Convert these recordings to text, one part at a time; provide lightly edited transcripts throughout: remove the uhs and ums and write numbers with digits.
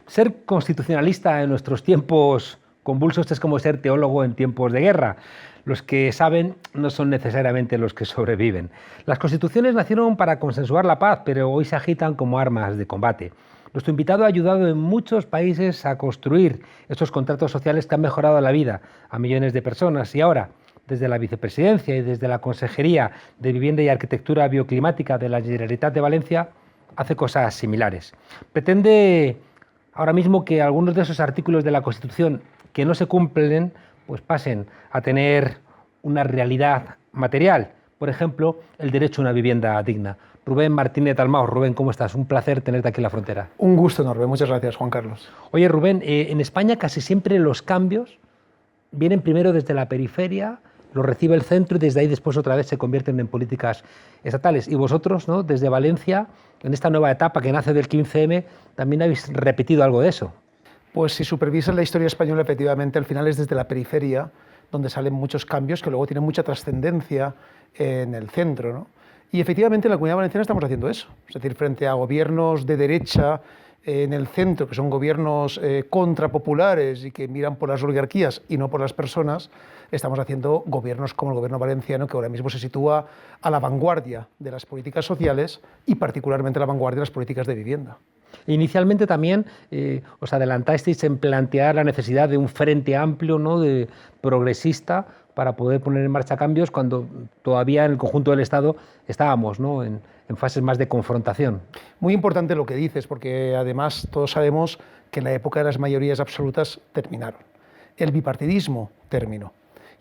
Ser constitucionalista en nuestros tiempos convulsos es como ser teólogo en tiempos de guerra. Los que saben no son necesariamente los que sobreviven. Las constituciones nacieron para consensuar la paz, pero hoy se agitan como armas de combate. Nuestro invitado ha ayudado en muchos países a construir esos contratos sociales que han mejorado la vida a millones de personas. Y ahora, desde la vicepresidencia y desde la Consejería de Vivienda y Arquitectura Bioclimática de la Generalitat de Valencia, hace cosas similares. Pretende ahora mismo que algunos de esos artículos de la Constitución que no se cumplen pues pasen a tener una realidad material. Por ejemplo, el derecho a una vivienda digna. Rubén Martínez Dalmau. Rubén, ¿cómo estás? Un placer tenerte aquí en la frontera. Un gusto enorme. Muchas gracias, Juan Carlos. Oye, Rubén, en España casi siempre los cambios vienen primero desde la periferia, los recibe el centro y desde ahí después otra vez se convierten en políticas estatales. Y vosotros, ¿no?, desde Valencia, en esta nueva etapa que nace del 15M, también habéis repetido algo de eso. Pues si supervisas la historia española, efectivamente, al final es desde la periferia donde salen muchos cambios que luego tienen mucha trascendencia en el centro, ¿no? Y efectivamente en la Comunidad Valenciana estamos haciendo eso. Es decir, frente a gobiernos de derecha en el centro, que son gobiernos contrapopulares y que miran por las oligarquías y no por las personas, estamos haciendo gobiernos como el gobierno valenciano, que ahora mismo se sitúa a la vanguardia de las políticas sociales y particularmente a la vanguardia de las políticas de vivienda. Inicialmente también os adelantasteis en plantear la necesidad de un frente amplio, ¿no?, de progresista para poder poner en marcha cambios cuando todavía en el conjunto del Estado estábamos, ¿no?, en fases más de confrontación. Muy importante lo que dices, porque además todos sabemos que la época de las mayorías absolutas terminaron. El bipartidismo terminó.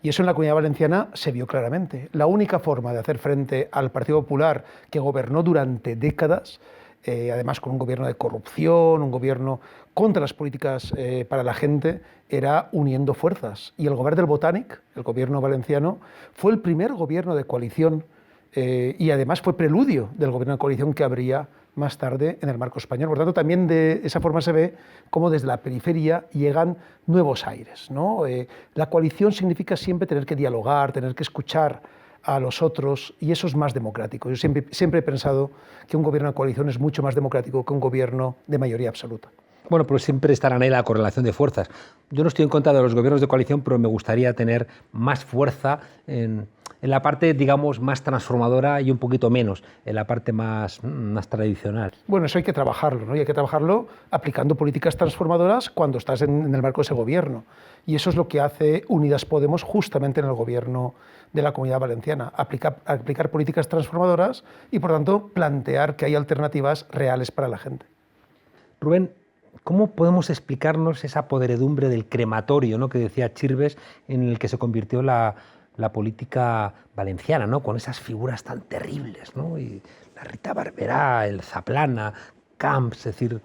Y eso en la Comunidad Valenciana se vio claramente. La única forma de hacer frente al Partido Popular, que gobernó durante décadas, además con un gobierno de corrupción, un gobierno contra las políticas para la gente, era uniendo fuerzas. Y el gobierno del Botànic, el gobierno valenciano, fue el primer gobierno de coalición y además fue preludio del gobierno de coalición que habría más tarde en el marco español. Por tanto, también de esa forma se ve cómo desde la periferia llegan nuevos aires, ¿no? La coalición significa siempre tener que dialogar, tener que escuchar a los otros, y eso es más democrático. Yo siempre he pensado que un gobierno de coalición es mucho más democrático que un gobierno de mayoría absoluta. Bueno, pero siempre estará ahí la correlación de fuerzas. Yo no estoy en contra de los gobiernos de coalición, pero me gustaría tener más fuerza en la parte, digamos, más transformadora y un poquito menos en la parte más tradicional. Bueno, eso hay que trabajarlo, ¿no? Y hay que trabajarlo aplicando políticas transformadoras cuando estás en el marco de ese gobierno. Y eso es lo que hace Unidas Podemos justamente en el gobierno de la Comunidad Valenciana, aplicar políticas transformadoras y, por tanto, plantear que hay alternativas reales para la gente. Rubén, ¿cómo podemos explicarnos esa podredumbre del crematorio, ¿no?, que decía Chirves, en el que se convirtió la política valenciana, ¿no?, con esas figuras tan terribles, ¿no?, y la Rita Barberá, el Zaplana, Camps, es decir,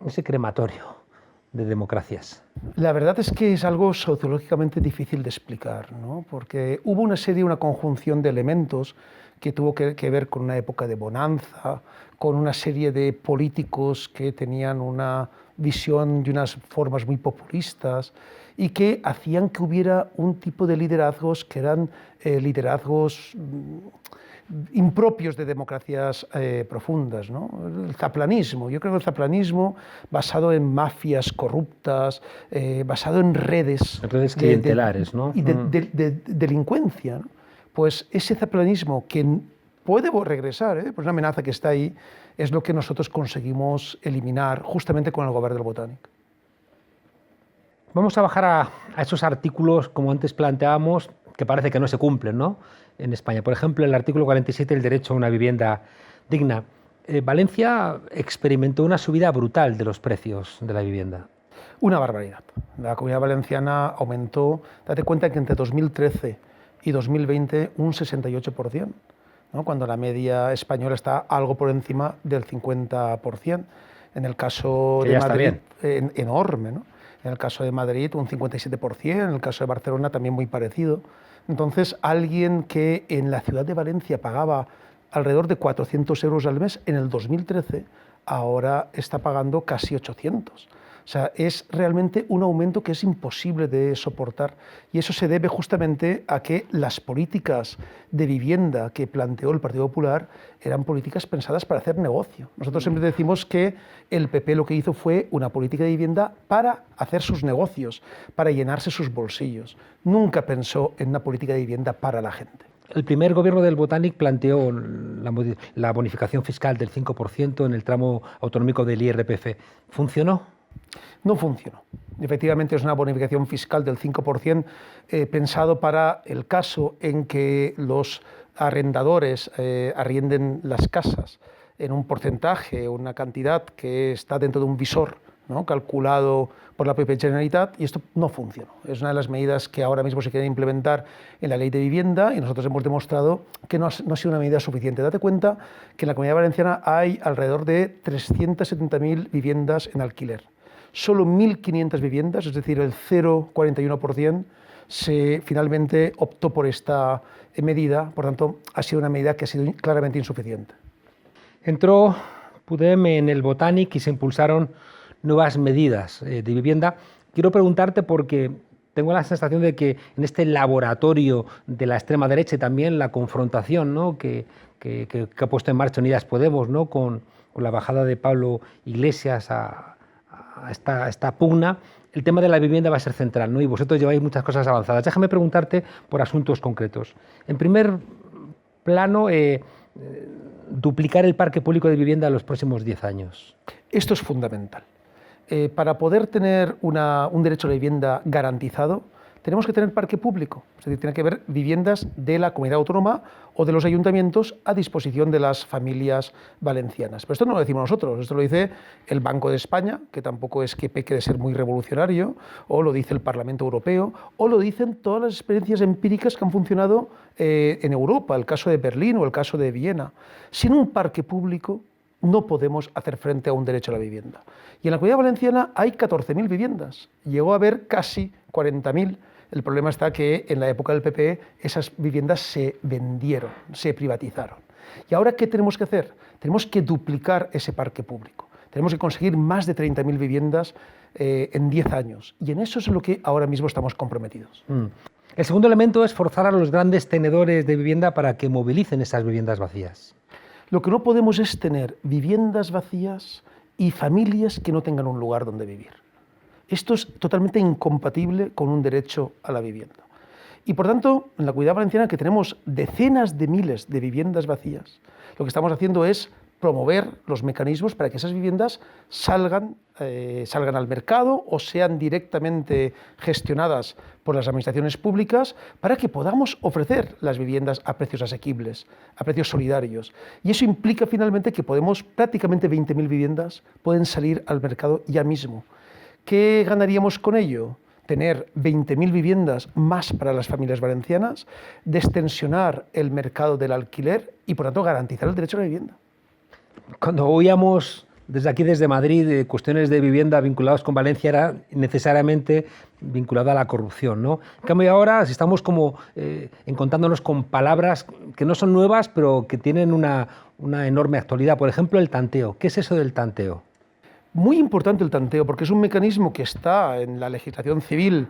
ese crematorio de democracias? La verdad es que es algo sociológicamente difícil de explicar, ¿no?, porque hubo una conjunción de elementos que tuvo que ver con una época de bonanza, con una serie de políticos que tenían una visión de unas formas muy populistas y que hacían que hubiera un tipo de liderazgos que eran liderazgos impropios de democracias profundas, ¿no? El zaplanismo, yo creo que el zaplanismo basado en mafias corruptas, basado en redes clientelares, ¿no?, y de delincuencia, ¿no? Pues ese zaplanismo que puede regresar, pues una amenaza que está ahí, es lo que nosotros conseguimos eliminar justamente con el gobierno del Botànic. Vamos a bajar a esos artículos, como antes planteábamos, que parece que no se cumplen, ¿no?, en España. Por ejemplo, el artículo 47, el derecho a una vivienda digna. Valencia experimentó una subida brutal de los precios de la vivienda. Una barbaridad. La Comunidad Valenciana aumentó, date cuenta que entre 2013 y 2020 un 68%, ¿no?, cuando la media española está algo por encima del 50%. En el caso de Madrid, enorme, ¿no? En el caso de Madrid un 57%, en el caso de Barcelona también muy parecido. Entonces, alguien que en la ciudad de Valencia pagaba alrededor de 400 euros al mes en el 2013, ahora está pagando casi 800. O sea, es realmente un aumento que es imposible de soportar, y eso se debe justamente a que las políticas de vivienda que planteó el Partido Popular eran políticas pensadas para hacer negocio. Nosotros siempre decimos que el PP lo que hizo fue una política de vivienda para hacer sus negocios, para llenarse sus bolsillos. Nunca pensó en una política de vivienda para la gente. El primer gobierno del Botanic planteó la bonificación fiscal del 5% en el tramo autonómico del IRPF. ¿Funcionó? No funcionó. Efectivamente es una bonificación fiscal del 5% pensado para el caso en que los arrendadores arrienden las casas en un porcentaje, una cantidad que está dentro de un visor, ¿no?, calculado por la propia Generalitat, y esto no funcionó. Es una de las medidas que ahora mismo se quieren implementar en la ley de vivienda, y nosotros hemos demostrado que no ha sido una medida suficiente. Date cuenta que en la Comunidad Valenciana hay alrededor de 370.000 viviendas en alquiler. Solo 1.500 viviendas, es decir, el 0,41%, finalmente optó por esta medida. Por tanto, ha sido una medida que ha sido claramente insuficiente. Entró Podem en el Botanic y se impulsaron nuevas medidas de vivienda. Quiero preguntarte porque tengo la sensación de que en este laboratorio de la extrema derecha y también la confrontación, ¿no?, que ha puesto en marcha Unidas Podemos, ¿no?, con la bajada de Pablo Iglesias a esta pugna, el tema de la vivienda va a ser central, ¿no? Y vosotros lleváis muchas cosas avanzadas. Déjame preguntarte por asuntos concretos. En primer plano, duplicar el parque público de vivienda en los próximos 10 años. Esto es fundamental. Para poder tener un derecho a la vivienda garantizado, tenemos que tener parque público, es decir, tiene que haber viviendas de la comunidad autónoma o de los ayuntamientos a disposición de las familias valencianas. Pero esto no lo decimos nosotros, esto lo dice el Banco de España, que tampoco es que peque de ser muy revolucionario, o lo dice el Parlamento Europeo, o lo dicen todas las experiencias empíricas que han funcionado en Europa, el caso de Berlín o el caso de Viena. Sin un parque público no podemos hacer frente a un derecho a la vivienda. Y en la Comunidad Valenciana hay 14.000 viviendas, llegó a haber casi 40.000. El problema está que en la época del PP esas viviendas se vendieron, se privatizaron. ¿Y ahora qué tenemos que hacer? Tenemos que duplicar ese parque público. Tenemos que conseguir más de 30.000 viviendas en 10 años. Y en eso es en lo que ahora mismo estamos comprometidos. El segundo elemento es forzar a los grandes tenedores de vivienda para que movilicen esas viviendas vacías. Lo que no podemos es tener viviendas vacías y familias que no tengan un lugar donde vivir. Esto es totalmente incompatible con un derecho a la vivienda. Y por tanto, en la Comunidad Valenciana, que tenemos decenas de miles de viviendas vacías, lo que estamos haciendo es promover los mecanismos para que esas viviendas salgan al mercado o sean directamente gestionadas por las administraciones públicas, para que podamos ofrecer las viviendas a precios asequibles, a precios solidarios. Y eso implica finalmente que prácticamente 20.000 viviendas pueden salir al mercado ya mismo. ¿Qué ganaríamos con ello? Tener 20.000 viviendas más para las familias valencianas, destensionar el mercado del alquiler y, por tanto, garantizar el derecho a la vivienda. Cuando oíamos desde aquí, desde Madrid, cuestiones de vivienda vinculadas con Valencia, era necesariamente vinculada a la corrupción, ¿no? En cambio ahora estamos como encontrándonos con palabras que no son nuevas, pero que tienen una enorme actualidad. Por ejemplo, el tanteo. ¿Qué es eso del tanteo? Muy importante el tanteo, porque es un mecanismo que está en la legislación civil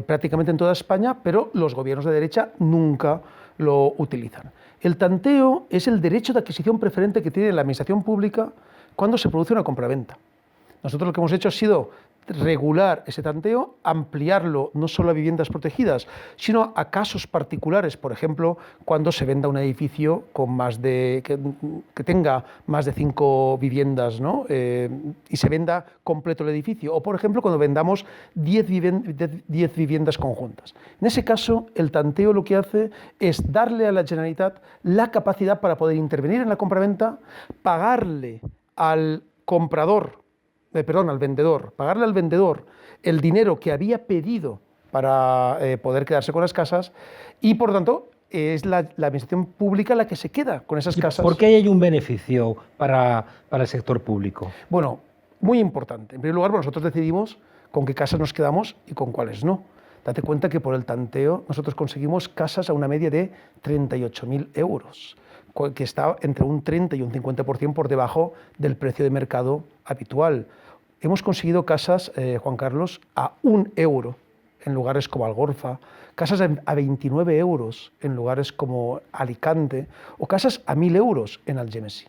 prácticamente en toda España, pero los gobiernos de derecha nunca lo utilizan. El tanteo es el derecho de adquisición preferente que tiene la administración pública cuando se produce una compraventa. Nosotros lo que hemos hecho ha sido regular ese tanteo, ampliarlo no solo a viviendas protegidas, sino a casos particulares, por ejemplo, cuando se venda un edificio con que tenga más de 5 viviendas, ¿no? Y se venda completo el edificio, o por ejemplo cuando vendamos 10 viviendas conjuntas. En ese caso, el tanteo lo que hace es darle a la Generalitat la capacidad para poder intervenir en la compraventa, pagarle al vendedor, pagarle al vendedor el dinero que había pedido para poder quedarse con las casas, y por tanto es la administración pública la que se queda con esas casas. ¿Por qué hay un beneficio para el sector público? Bueno, muy importante. En primer lugar, nosotros decidimos con qué casas nos quedamos y con cuáles no. Date cuenta que por el tanteo nosotros conseguimos casas a una media de 38.000 euros, que está entre un 30 y un 50% por debajo del precio de mercado habitual. hemos conseguido casas, Juan Carlos, a 1 € en lugares como Algorfa, casas a 29 euros en lugares como Alicante o casas a 1.000 € en Algemesí.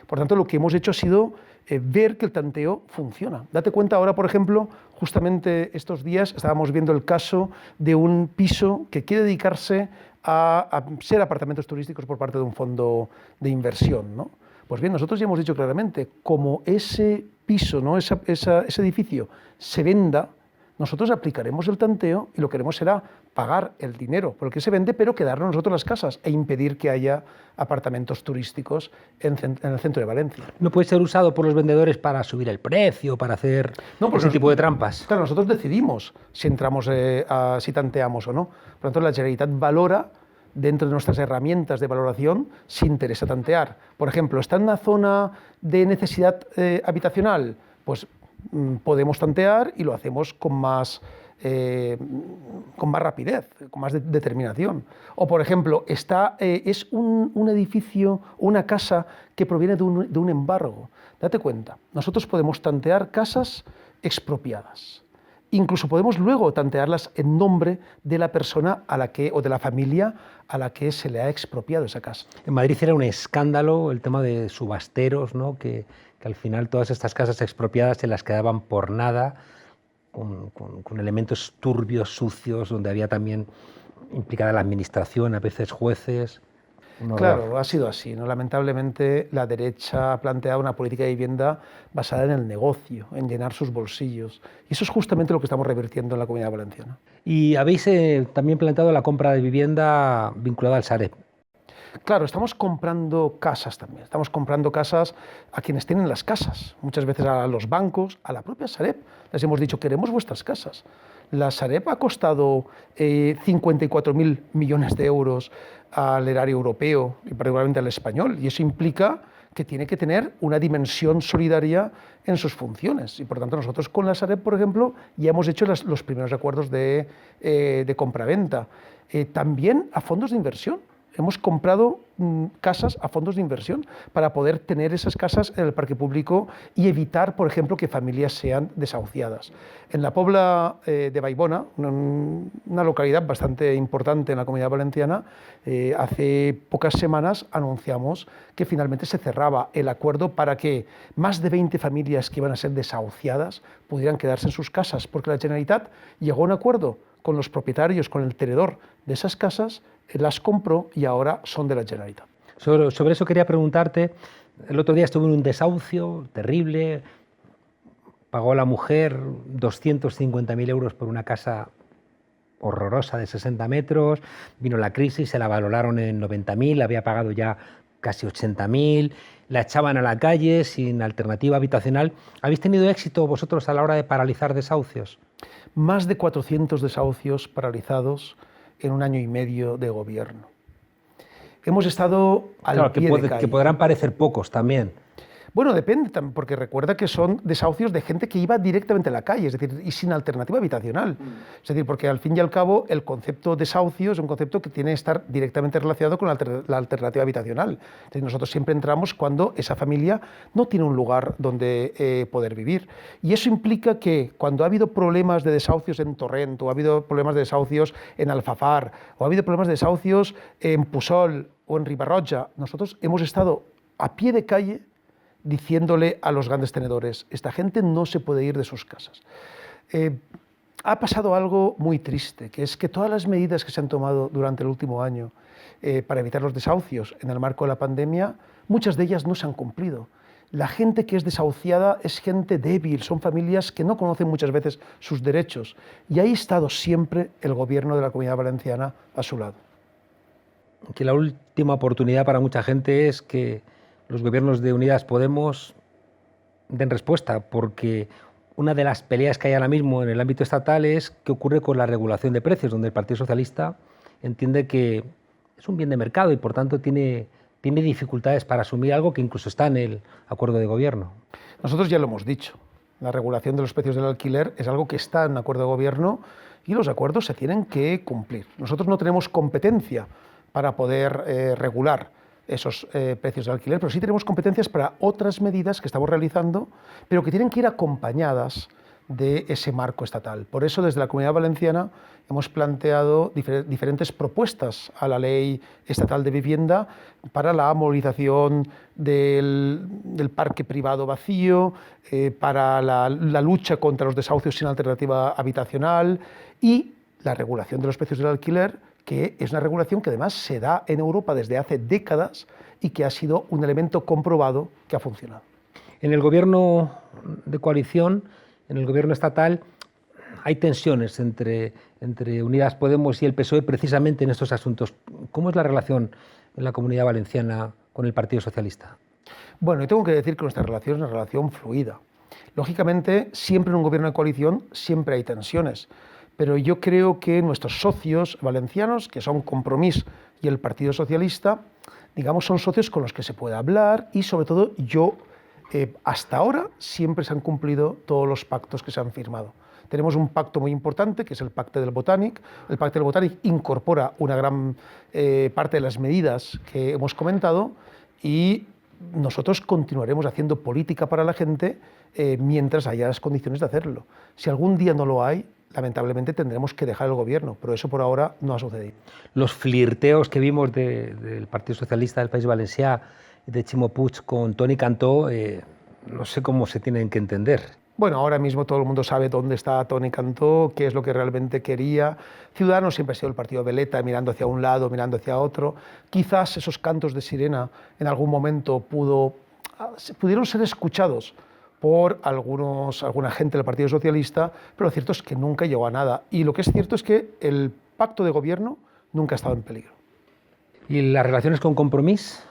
Por tanto, lo que hemos hecho ha sido ver que el tanteo funciona. Date cuenta ahora, por ejemplo, justamente estos días estábamos viendo el caso de un piso que quiere dedicarse a ser apartamentos turísticos por parte de un fondo de inversión, ¿no? Pues bien, nosotros ya hemos dicho claramente, como ese piso, ¿no? ese edificio se venda, nosotros aplicaremos el tanteo y lo que queremos será pagar el dinero por el que se vende, pero quedarnos nosotros las casas e impedir que haya apartamentos turísticos en el centro de Valencia. ¿No puede ser usado por los vendedores para subir el precio, para hacer ese tipo de trampas? Claro, nosotros decidimos si entramos, si tanteamos o no. Por lo tanto, la Generalitat valora dentro de nuestras herramientas de valoración si interesa tantear. Por ejemplo, ¿está en una zona de necesidad habitacional? Pues podemos tantear y lo hacemos con más rapidez, con más determinación. O, por ejemplo, es un edificio, una casa que proviene de un embargo. Date cuenta, nosotros podemos tantear casas expropiadas. Incluso podemos luego tantearlas en nombre de la persona o de la familia a la que se le ha expropiado esa casa. En Madrid era un escándalo el tema de subasteros, ¿no? que al final todas estas casas expropiadas se las quedaban por nada, con elementos turbios, sucios, donde había también implicada la administración, a veces jueces. Claro, ha sido así, ¿no? Lamentablemente la derecha ha planteado una política de vivienda basada en el negocio, en llenar sus bolsillos. Y eso es justamente lo que estamos revirtiendo en la Comunidad Valenciana. Y habéis también planteado la compra de vivienda vinculada al Sareb. Claro, estamos comprando casas también. Estamos comprando casas a quienes tienen las casas. Muchas veces a los bancos, a la propia Sareb. Les hemos dicho, queremos vuestras casas. La Sareb ha costado 54.000 millones de euros al erario europeo y particularmente al español. Y eso implica que tiene que tener una dimensión solidaria en sus funciones. Y por tanto nosotros con la Sareb, por ejemplo, ya hemos hecho los primeros acuerdos de compraventa. También a fondos de inversión. Hemos comprado casas a fondos de inversión para poder tener esas casas en el parque público y evitar, por ejemplo, que familias sean desahuciadas. En la Pobla de Vallbona, una localidad bastante importante en la Comunidad Valenciana, hace pocas semanas anunciamos que finalmente se cerraba el acuerdo para que más de 20 familias que iban a ser desahuciadas pudieran quedarse en sus casas, porque la Generalitat llegó a un acuerdo con los propietarios, con el tenedor de esas casas, las compró y ahora son de la Generalitat. Sobre eso quería preguntarte, el otro día estuve en un desahucio terrible, pagó la mujer 250.000 euros por una casa horrorosa de 60 metros, vino la crisis, se la valoraron en 90.000, había pagado ya casi 80.000, la echaban a la calle sin alternativa habitacional. ¿Habéis tenido éxito vosotros a la hora de paralizar desahucios? Más de 400 desahucios paralizados en 1 año y medio de gobierno. Hemos estado al pie de calle. Que podrán parecer pocos también. Bueno, depende, porque recuerda que son desahucios de gente que iba directamente a la calle, es decir, y sin alternativa habitacional. Es decir, porque al fin y al cabo el concepto desahucio es un concepto que tiene que estar directamente relacionado con la alternativa habitacional. Es decir, nosotros siempre entramos cuando esa familia no tiene un lugar donde poder vivir. Y eso implica que cuando ha habido problemas de desahucios en Torrent, o ha habido problemas de desahucios en Alfafar, o ha habido problemas de desahucios en Puçol o en Ribarroja, nosotros hemos estado a pie de calle diciéndole a los grandes tenedores, esta gente no se puede ir de sus casas. Ha pasado algo muy triste, que es que todas las medidas que se han tomado durante el último año para evitar los desahucios en el marco de la pandemia, muchas de ellas no se han cumplido. La gente que es desahuciada es gente débil, son familias que no conocen muchas veces sus derechos. Y ahí ha estado siempre el gobierno de la Comunidad Valenciana a su lado. Que la última oportunidad para mucha gente es que los gobiernos de Unidas Podemos den respuesta, porque una de las peleas que hay ahora mismo en el ámbito estatal es qué ocurre con la regulación de precios, donde el Partido Socialista entiende que es un bien de mercado y por tanto tiene dificultades para asumir algo que incluso está en el acuerdo de gobierno. Nosotros ya lo hemos dicho, la regulación de los precios del alquiler es algo que está en el acuerdo de gobierno y los acuerdos se tienen que cumplir. Nosotros no tenemos competencia para poder regular esos precios de alquiler, pero sí tenemos competencias para otras medidas que estamos realizando, pero que tienen que ir acompañadas de ese marco estatal. Por eso, desde la Comunidad Valenciana hemos planteado diferentes propuestas a la Ley Estatal de Vivienda para la movilización del parque privado vacío, para la lucha contra los desahucios sin alternativa habitacional y la regulación de los precios del alquiler, que es una regulación que además se da en Europa desde hace décadas y que ha sido un elemento comprobado que ha funcionado. En el gobierno de coalición, en el gobierno estatal, hay tensiones entre Unidas Podemos y el PSOE precisamente en estos asuntos. ¿Cómo es la relación en la Comunidad Valenciana con el Partido Socialista? Bueno, yo tengo que decir que nuestra relación es una relación fluida. Lógicamente, siempre en un gobierno de coalición siempre hay tensiones, pero yo creo que nuestros socios valencianos, que son Compromís y el Partido Socialista, digamos, son socios con los que se puede hablar y, sobre todo, hasta ahora siempre se han cumplido todos los pactos que se han firmado. Tenemos un pacto muy importante, que es el Pacte del Botànic. El Pacte del Botànic incorpora una gran parte de las medidas que hemos comentado y nosotros continuaremos haciendo política para la gente mientras haya las condiciones de hacerlo. Si algún día no lo hay, lamentablemente tendremos que dejar el gobierno, pero eso por ahora no ha sucedido. Los flirteos que vimos del Partido Socialista del País Valencià, de Ximo Puig con Toni Cantó, no sé cómo se tienen que entender. Bueno, ahora mismo todo el mundo sabe dónde está Toni Cantó, qué es lo que realmente quería. Ciudadanos siempre ha sido el partido veleta, mirando hacia un lado, mirando hacia otro. Quizás esos cantos de sirena en algún momento pudieron ser escuchados por alguna gente del Partido Socialista, pero lo cierto es que nunca llegó a nada. Y lo que es cierto es que el pacto de gobierno nunca ha estado en peligro. ¿Y las relaciones con Compromís?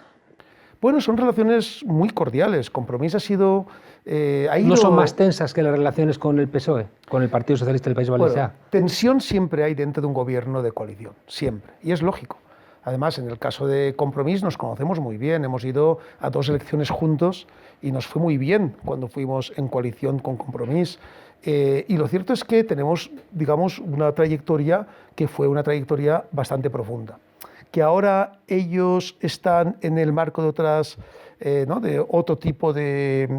Bueno, son relaciones muy cordiales. Compromís ha sido... ¿No son más tensas que las relaciones con el PSOE, con el Partido Socialista del País Valencià? Bueno, tensión siempre hay dentro de un gobierno de coalición, siempre, y es lógico. Además, en el caso de Compromís nos conocemos muy bien, hemos ido a 2 elecciones juntos y nos fue muy bien cuando fuimos en coalición con Compromís. Y lo cierto es que tenemos, digamos, una trayectoria que fue una trayectoria bastante profunda. Que ahora ellos están en el marco de otras, de otro tipo de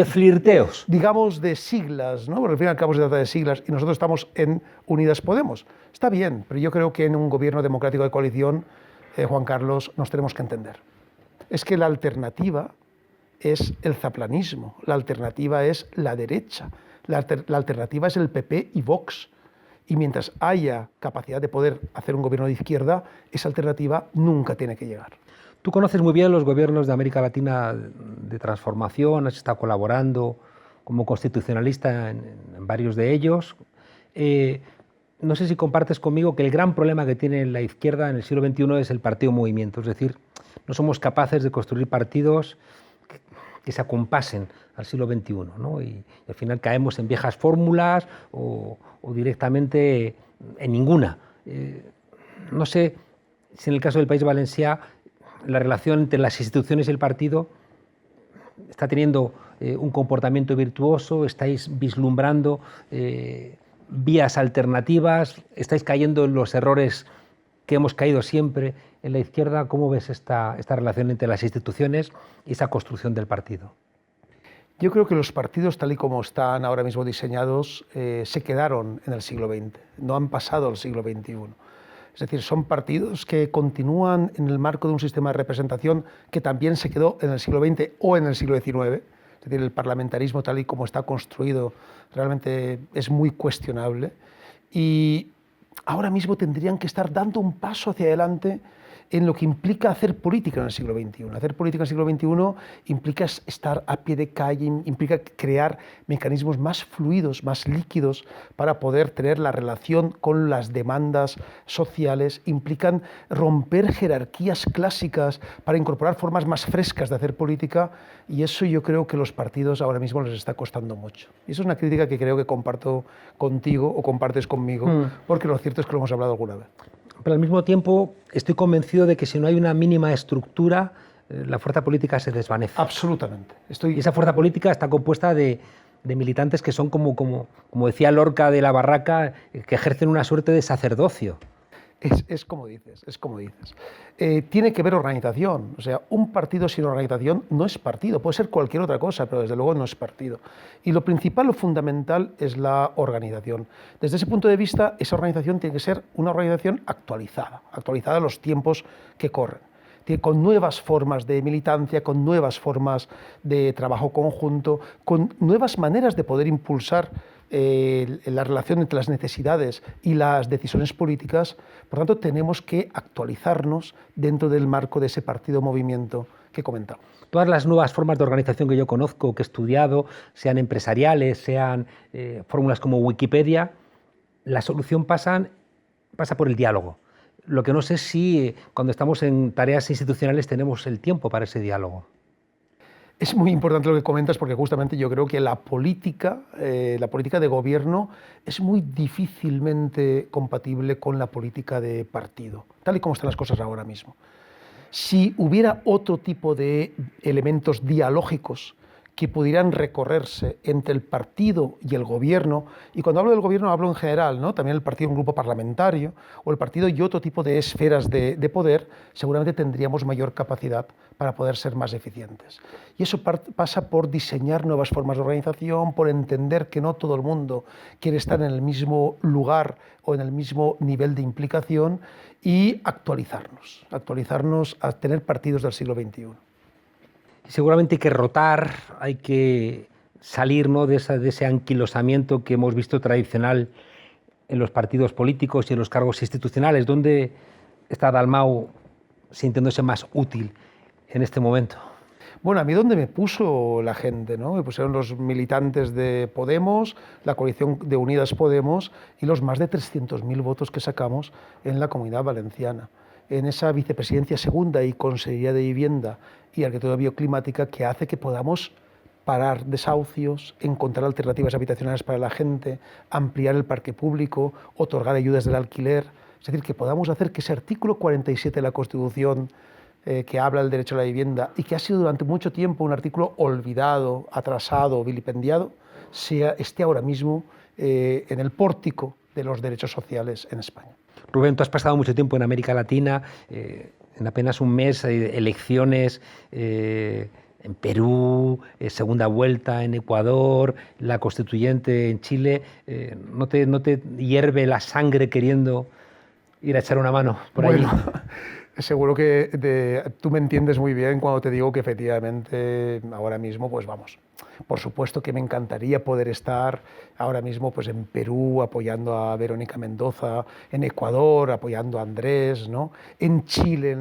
flirteos. Digamos, de siglas, ¿no? Porque al fin y al cabo se trata de siglas y nosotros estamos en Unidas Podemos. Está bien, pero yo creo que en un gobierno democrático de coalición, Juan Carlos, nos tenemos que entender. Es que la alternativa es el zaplanismo, la alternativa es la derecha, la alternativa es el PP y Vox. Y mientras haya capacidad de poder hacer un gobierno de izquierda, esa alternativa nunca tiene que llegar. Tú conoces muy bien los gobiernos de América Latina de transformación, has estado colaborando como constitucionalista en varios de ellos. No sé si compartes conmigo que el gran problema que tiene la izquierda en el siglo XXI es el partido movimiento, es decir, no somos capaces de construir partidos que se acompasen al siglo XXI, ¿no? Y al final caemos en viejas fórmulas o directamente en ninguna. No sé si en el caso del País Valencià la relación entre las instituciones y el partido está teniendo un comportamiento virtuoso, estáis vislumbrando vías alternativas, estáis cayendo en los errores que hemos caído siempre en la izquierda. ¿Cómo ves esta relación entre las instituciones y esa construcción del partido? Yo creo que los partidos, tal y como están ahora mismo diseñados, se quedaron en el siglo XX, no han pasado al siglo XXI. Es decir, son partidos que continúan en el marco de un sistema de representación que también se quedó en el siglo XX o en el siglo XIX. Es decir, el parlamentarismo tal y como está construido realmente es muy cuestionable. Y ahora mismo tendrían que estar dando un paso hacia adelante en lo que implica hacer política en el siglo XXI. Hacer política en el siglo XXI implica estar a pie de calle, implica crear mecanismos más fluidos, más líquidos para poder tener la relación con las demandas sociales, implican romper jerarquías clásicas para incorporar formas más frescas de hacer política, y eso yo creo que los partidos ahora mismo les está costando mucho. Y eso es una crítica que creo que comparto contigo o compartes conmigo, porque lo cierto es que lo hemos hablado alguna vez. Pero al mismo tiempo estoy convencido de que si no hay una mínima estructura, la fuerza política se desvanece. Absolutamente. Y esa fuerza política está compuesta de militantes que son como decía Lorca de la Barraca, que ejercen una suerte de sacerdocio. Es como dices, es como dices. Tiene que haber organización, o sea, un partido sin organización no es partido, puede ser cualquier otra cosa, pero desde luego no es partido. Y lo principal, lo fundamental es la organización. Desde ese punto de vista, esa organización tiene que ser una organización actualizada a los tiempos que corren, con nuevas formas de militancia, con nuevas formas de trabajo conjunto, con nuevas maneras de poder impulsar la relación entre las necesidades y las decisiones políticas. Por tanto, tenemos que actualizarnos dentro del marco de ese partido-movimiento que comentaba. Todas las nuevas formas de organización que yo conozco, que he estudiado, sean empresariales, sean fórmulas como Wikipedia, la solución pasa por el diálogo. Lo que no sé es si cuando estamos en tareas institucionales tenemos el tiempo para ese diálogo. Es muy importante lo que comentas porque justamente yo creo que la política de gobierno es muy difícilmente compatible con la política de partido, tal y como están las cosas ahora mismo. Si hubiera otro tipo de elementos dialógicos que pudieran recorrerse entre el partido y el gobierno, y cuando hablo del gobierno hablo en general, ¿no? También el partido, un grupo parlamentario, o el partido y otro tipo de esferas de poder, seguramente tendríamos mayor capacidad para poder ser más eficientes. Y eso pasa por diseñar nuevas formas de organización, por entender que no todo el mundo quiere estar en el mismo lugar o en el mismo nivel de implicación, y actualizarnos a tener partidos del siglo XXI. Seguramente hay que rotar, hay que salir, ¿no?, de ese anquilosamiento que hemos visto tradicional en los partidos políticos y en los cargos institucionales. ¿Dónde está Dalmau sintiéndose más útil en este momento? Bueno, a mí donde me puso la gente, ¿no? Me pusieron los militantes de Podemos, la coalición de Unidas Podemos y los más de 300.000 votos que sacamos en la Comunidad Valenciana, en esa vicepresidencia segunda y Consejería de Vivienda y Arquitectura Bioclimática, que hace que podamos parar desahucios, encontrar alternativas habitacionales para la gente, ampliar el parque público, otorgar ayudas del alquiler. Es decir, que podamos hacer que ese artículo 47 de la Constitución, que habla del derecho a la vivienda y que ha sido durante mucho tiempo un artículo olvidado, atrasado, vilipendiado, esté ahora mismo en el pórtico de los derechos sociales en España. Rubén, tú has pasado mucho tiempo en América Latina, en apenas un mes hay elecciones en Perú, segunda vuelta en Ecuador, la constituyente en Chile. ¿No te hierve la sangre queriendo ir a echar una mano por allí? Seguro que tú me entiendes muy bien cuando te digo que efectivamente ahora mismo, pues vamos, por supuesto que me encantaría poder estar ahora mismo pues en Perú apoyando a Verónica Mendoza, en Ecuador apoyando a Andrés, ¿no? En Chile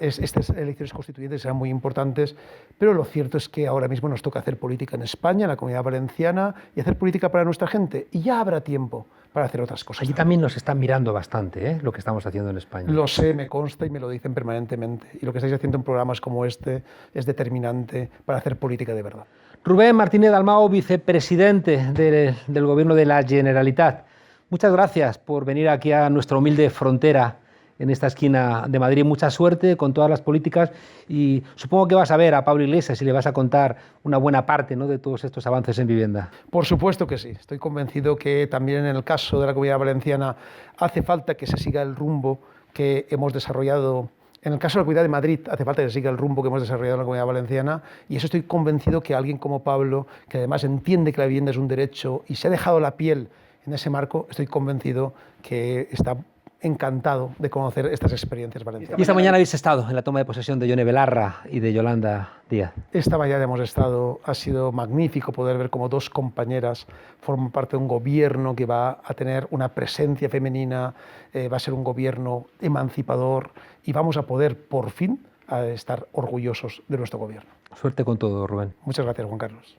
estas elecciones constituyentes serán muy importantes, pero lo cierto es que ahora mismo nos toca hacer política en España, en la Comunidad Valenciana, y hacer política para nuestra gente, y ya habrá tiempo para hacer otras cosas. Allí también nos están mirando bastante, lo que estamos haciendo en España. Lo sé, me consta y me lo dicen permanentemente. Y lo que estáis haciendo en programas como este es determinante para hacer política de verdad. Rubén Martínez Dalmau, vicepresidente del Gobierno de la Generalitat. Muchas gracias por venir aquí a nuestra humilde frontera en esta esquina de Madrid. Mucha suerte con todas las políticas y supongo que vas a ver a Pablo Iglesias y le vas a contar una buena parte, ¿no?, de todos estos avances en vivienda. Por supuesto que sí. Estoy convencido que también en el caso de la Comunidad Valenciana hace falta que se siga el rumbo que hemos desarrollado. En el caso de la Comunidad de Madrid hace falta que siga el rumbo que hemos desarrollado en la Comunidad Valenciana, y eso estoy convencido que alguien como Pablo, que además entiende que la vivienda es un derecho y se ha dejado la piel en ese marco, estoy convencido que está encantado de conocer estas experiencias valencianas. Y esta mañana habéis estado en la toma de posesión de Yone Belarra y de Yolanda Díaz. Esta mañana hemos estado, ha sido magnífico poder ver cómo dos compañeras forman parte de un gobierno que va a tener una presencia femenina, va a ser un gobierno emancipador y vamos a poder por fin estar orgullosos de nuestro gobierno. Suerte con todo, Rubén. Muchas gracias, Juan Carlos.